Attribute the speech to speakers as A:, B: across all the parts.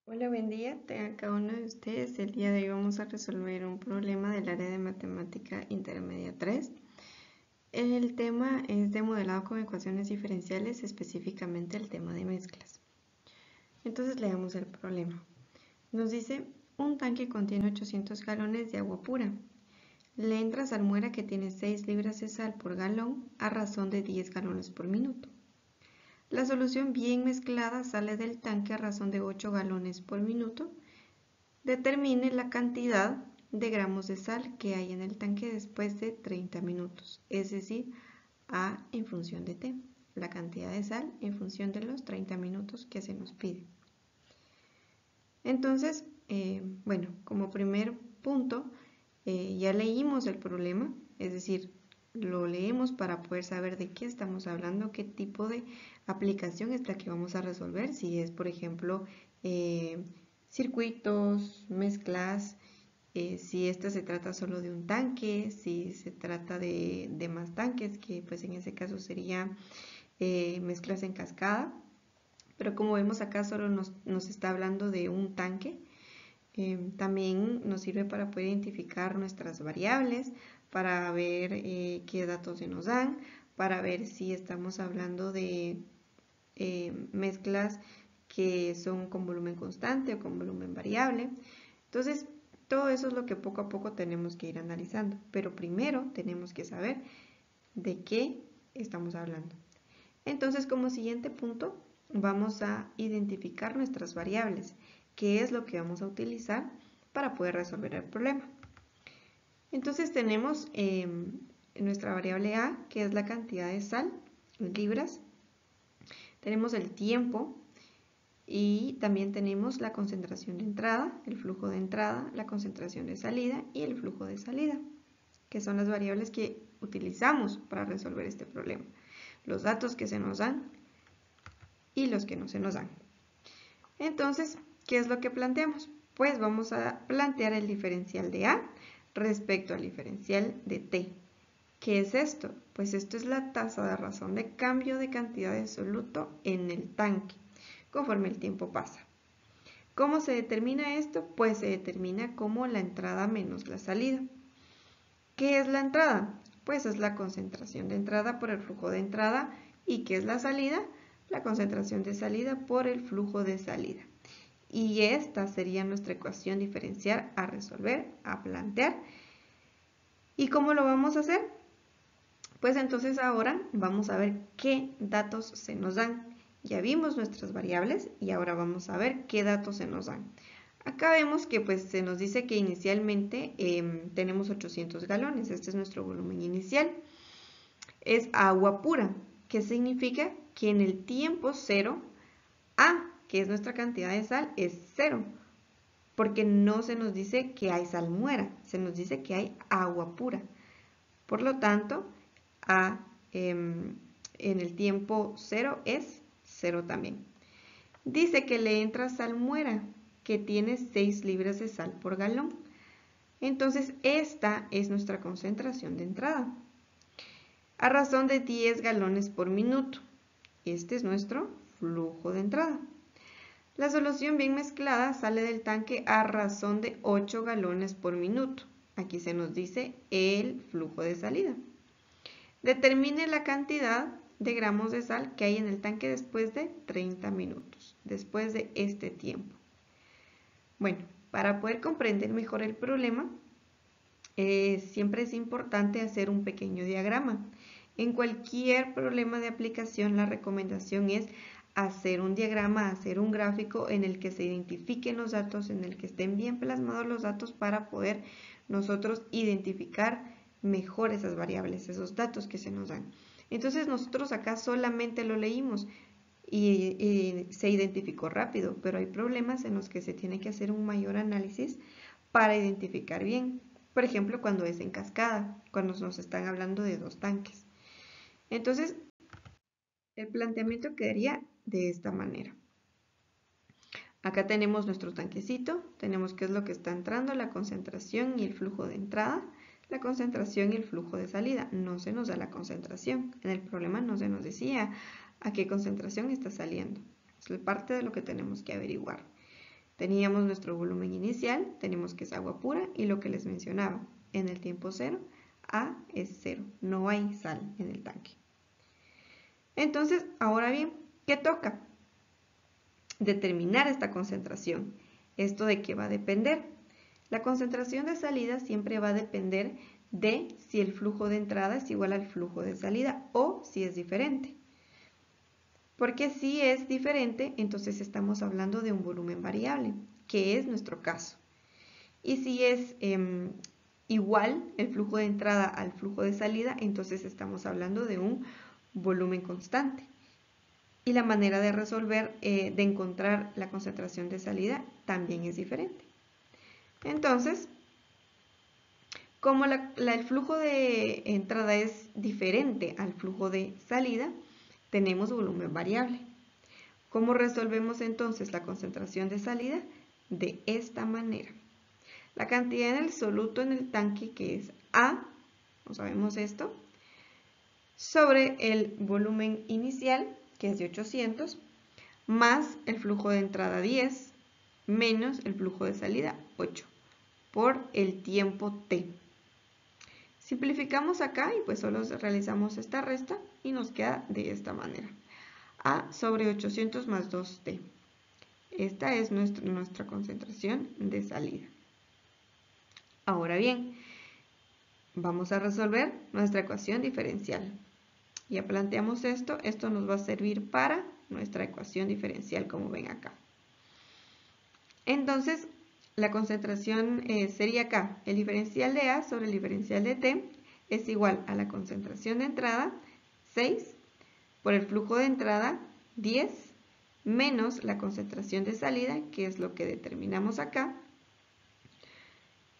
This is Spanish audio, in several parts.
A: Hola, buen día. Tenga cada uno de ustedes. El día de hoy vamos a resolver un problema del área de matemática intermedia 3. El tema es de modelado con ecuaciones diferenciales, específicamente el tema de mezclas. Entonces leamos el problema. Nos dice, un tanque contiene 800 galones de agua pura. Le entra salmuera que tiene 6 libras de sal por galón a razón de 10 galones por minuto. La solución bien mezclada sale del tanque a razón de 8 galones por minuto. Determine la cantidad de gramos de sal que hay en el tanque después de 30 minutos, es decir, A en función de T, la cantidad de sal en función de los 30 minutos que se nos pide. Entonces, bueno, como primer punto, ya leímos el problema, es decir, lo leemos para poder saber de qué estamos hablando, qué tipo de aplicación es la que vamos a resolver, si es, por ejemplo, circuitos, mezclas, si esta se trata solo de un tanque, si se trata de más tanques, que pues en ese caso sería mezclas en cascada, pero como vemos acá solo nos está hablando de un tanque. También nos sirve para poder identificar nuestras variables, para ver qué datos se nos dan, para ver si estamos hablando de mezclas que son con volumen constante o con volumen variable. Entonces, todo eso es lo que poco a poco tenemos que ir analizando, pero primero tenemos que saber de qué estamos hablando. Entonces, como siguiente punto, vamos a identificar nuestras variables, qué es lo que vamos a utilizar para poder resolver el problema. Entonces tenemos nuestra variable A, que es la cantidad de sal en libras. Tenemos el tiempo y también tenemos la concentración de entrada, el flujo de entrada, la concentración de salida y el flujo de salida, que son las variables que utilizamos para resolver este problema. Los datos que se nos dan y los que no se nos dan. Entonces, ¿qué es lo que planteamos? Pues vamos a plantear el diferencial de A respecto al diferencial de T. ¿Qué es esto? Pues esto es la tasa de razón de cambio de cantidad de soluto en el tanque, conforme el tiempo pasa. ¿Cómo se determina esto? Pues se determina como la entrada menos la salida. ¿Qué es la entrada? Pues es la concentración de entrada por el flujo de entrada. ¿Y qué es la salida? La concentración de salida por el flujo de salida. Y esta sería nuestra ecuación diferencial a resolver, a plantear. ¿Y cómo lo vamos a hacer? Pues entonces ahora vamos a ver qué datos se nos dan. Ya vimos nuestras variables y ahora vamos a ver qué datos se nos dan. Acá vemos que pues se nos dice que inicialmente tenemos 800 galones, este es nuestro volumen inicial. Es agua pura, que significa que en el tiempo cero, A, que es nuestra cantidad de sal, es cero, porque no se nos dice que hay salmuera, se nos dice que hay agua pura. Por lo tanto, A en el tiempo cero es cero también. Dice que le entra salmuera, que tiene 6 libras de sal por galón. Entonces, esta es nuestra concentración de entrada, a razón de 10 galones por minuto. Este es nuestro flujo de entrada. La solución bien mezclada sale del tanque a razón de 8 galones por minuto. Aquí se nos dice el flujo de salida. Determine la cantidad de gramos de sal que hay en el tanque después de 30 minutos, después de este tiempo. Bueno, para poder comprender mejor el problema, siempre es importante hacer un pequeño diagrama. En cualquier problema de aplicación, la recomendación es hacer un diagrama, hacer un gráfico en el que se identifiquen los datos, en el que estén bien plasmados los datos para poder nosotros identificar mejor esas variables, esos datos que se nos dan. Entonces nosotros acá solamente lo leímos y se identificó rápido, pero hay problemas en los que se tiene que hacer un mayor análisis para identificar bien. Por ejemplo, cuando es en cascada, cuando nos están hablando de dos tanques. Entonces, el planteamiento quedaría de esta manera. Acá tenemos nuestro tanquecito, tenemos qué es lo que está entrando, la concentración y el flujo de entrada, la concentración y el flujo de salida. No se nos da la concentración. En el problema no se nos decía a qué concentración está saliendo. Es parte de lo que tenemos que averiguar. Teníamos nuestro volumen inicial, tenemos que es agua pura y lo que les mencionaba, en el tiempo cero, A es 0, no hay sal en el tanque. Entonces, ahora bien, ¿qué toca? Determinar esta concentración. ¿Esto de qué va a depender? La concentración de salida siempre va a depender de si el flujo de entrada es igual al flujo de salida o si es diferente. Porque si es diferente, entonces estamos hablando de un volumen variable, que es nuestro caso. Y si es igual el flujo de entrada al flujo de salida, entonces estamos hablando de un volumen constante. Y la manera de resolver, de encontrar la concentración de salida, también es diferente. Entonces, como el flujo de entrada es diferente al flujo de salida, tenemos volumen variable. ¿Cómo resolvemos entonces la concentración de salida? De esta manera. La cantidad en el soluto en el tanque, que es A, no sabemos esto, sobre el volumen inicial, que es de 800, más el flujo de entrada 10, menos el flujo de salida 8, por el tiempo T. Simplificamos acá y pues solo realizamos esta resta y nos queda de esta manera. A sobre 800 más 2T. Esta es nuestra concentración de salida. Ahora bien, vamos a resolver nuestra ecuación diferencial. Ya planteamos esto nos va a servir para nuestra ecuación diferencial, como ven acá. Entonces, la concentración sería acá, el diferencial de A sobre el diferencial de T es igual a la concentración de entrada, 6, por el flujo de entrada, 10, menos la concentración de salida, que es lo que determinamos acá,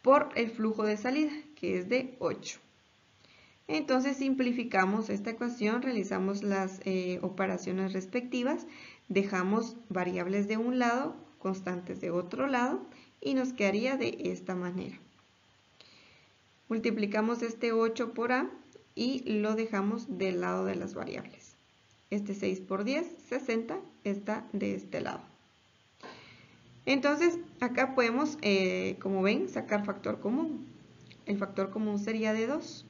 A: por el flujo de salida, que es de 8. Entonces simplificamos esta ecuación, realizamos las operaciones respectivas, dejamos variables de un lado, constantes de otro lado, y nos quedaría de esta manera. Multiplicamos este 8 por A y lo dejamos del lado de las variables. Este 6 por 10, 60, está de este lado. Entonces, acá podemos, como ven, sacar factor común. El factor común sería de 2.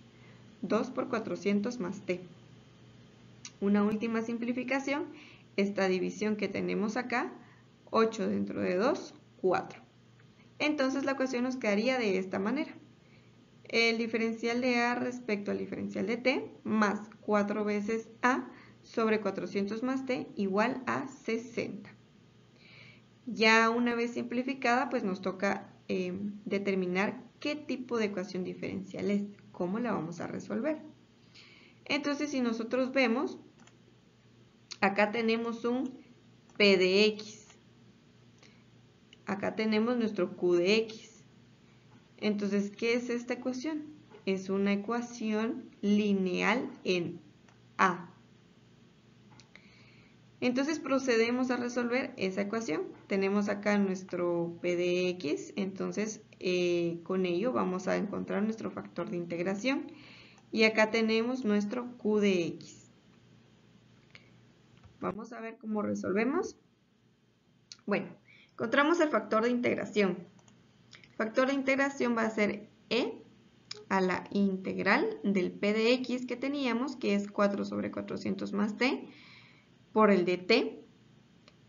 A: 2 por 400 más T. Una última simplificación, esta división que tenemos acá, 8 dentro de 2, 4. Entonces la ecuación nos quedaría de esta manera. El diferencial de A respecto al diferencial de T más 4 veces A sobre 400 más T igual a 60. Ya una vez simplificada, pues nos toca determinar qué tipo de ecuación diferencial es, cómo la vamos a resolver. Entonces, si nosotros vemos, acá tenemos un P de X. Acá tenemos nuestro Q de X. Entonces, ¿qué es esta ecuación? Es una ecuación lineal en A. Entonces procedemos a resolver esa ecuación. Tenemos acá nuestro P de X, entonces con ello vamos a encontrar nuestro factor de integración. Y acá tenemos nuestro Q de X. Vamos a ver cómo resolvemos. Bueno, encontramos el factor de integración. El factor de integración va a ser E a la integral del P de X que teníamos, que es 4 sobre 400 más T, por el de T.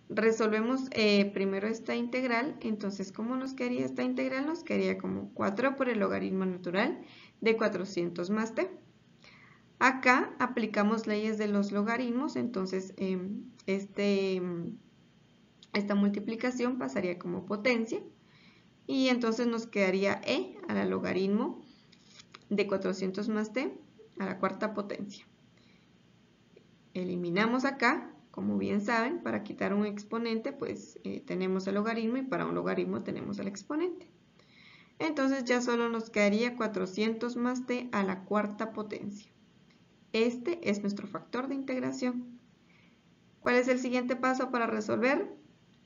A: Resolvemos primero esta integral, entonces ¿cómo nos quedaría esta integral? Nos quedaría como 4 por el logaritmo natural de 400 más T. Acá aplicamos leyes de los logaritmos, entonces esta multiplicación pasaría como potencia y entonces nos quedaría E a la logaritmo de 400 más T a la cuarta potencia. Eliminamos acá, como bien saben, para quitar un exponente, pues tenemos el logaritmo y para un logaritmo tenemos el exponente. Entonces ya solo nos quedaría 400 más T a la cuarta potencia. Este es nuestro factor de integración. ¿Cuál es el siguiente paso para resolver?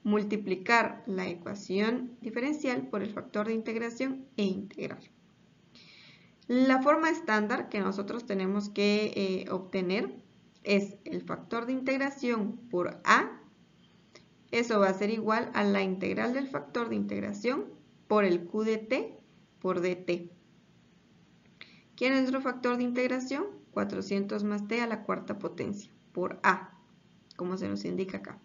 A: Multiplicar la ecuación diferencial por el factor de integración e integrar. La forma estándar que nosotros tenemos que obtener es el factor de integración por A Eso va a ser igual a la integral del factor de integración por el Q de t por dt. ¿Quién es nuestro factor de integración? 400 más t a la cuarta potencia por a, como se nos indica acá.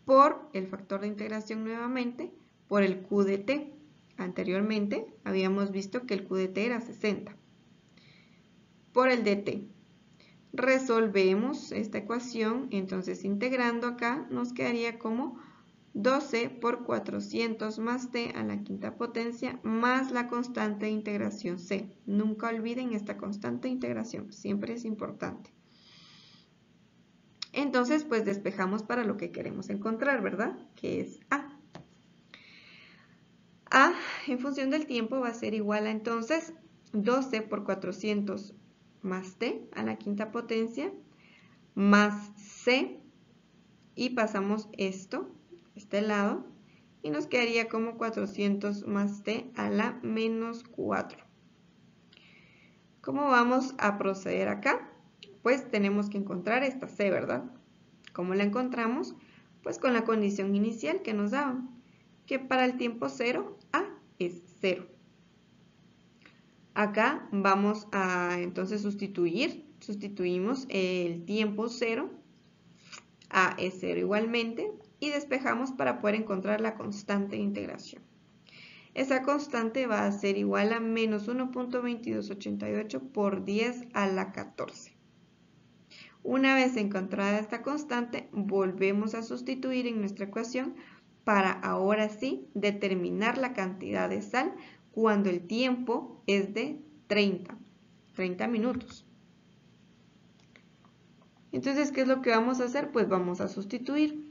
A: Por el factor de integración nuevamente, por el Q de t. Anteriormente habíamos visto que el Q de t era 60. Por el dt. Resolvemos esta ecuación, entonces integrando acá nos quedaría como 12 por 400 más t a la quinta potencia más la constante de integración c. Nunca olviden esta constante de integración, siempre es importante. Entonces, pues despejamos para lo que queremos encontrar, ¿verdad? Que es a. A, en función del tiempo, va a ser igual a entonces 12 por 400 más t a la quinta potencia más c, y pasamos este lado, y nos quedaría como 400 más t a la menos 4. ¿Cómo vamos a proceder acá? Pues tenemos que encontrar esta c, ¿verdad? ¿Cómo la encontramos? Pues con la condición inicial que nos daban, que para el tiempo 0, a es 0. Acá vamos a entonces sustituimos el tiempo 0, a es 0 igualmente, y despejamos para poder encontrar la constante de integración. Esa constante va a ser igual a menos 1.2288 por 10 a la 14. Una vez encontrada esta constante, volvemos a sustituir en nuestra ecuación para ahora sí determinar la cantidad de sal cuando el tiempo es de 30 minutos. Entonces, ¿qué es lo que vamos a hacer? Pues vamos a sustituir.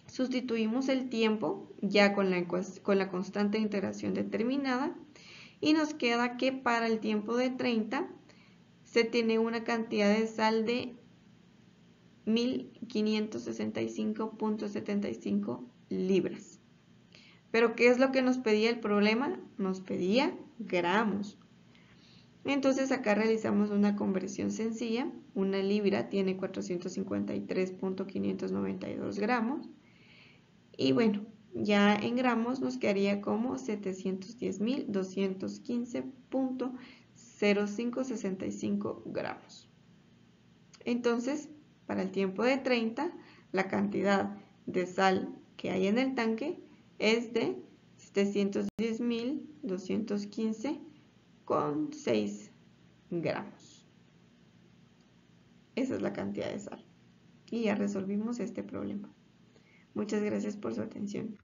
A: Sustituimos el tiempo ya con la constante de integración determinada y nos queda que para el tiempo de 30 se tiene una cantidad de sal de 1565.75 libras. Pero ¿qué es lo que nos pedía el problema? Nos pedía gramos. Entonces acá realizamos una conversión sencilla. Una libra tiene 453.592 gramos. Y bueno, ya en gramos nos quedaría como 710.215.0565 gramos. Entonces, para el tiempo de 30, la cantidad de sal que hay en el tanque es de 710.215,6 gramos. Esa es la cantidad de sal. Y ya resolvimos este problema. Muchas gracias por su atención.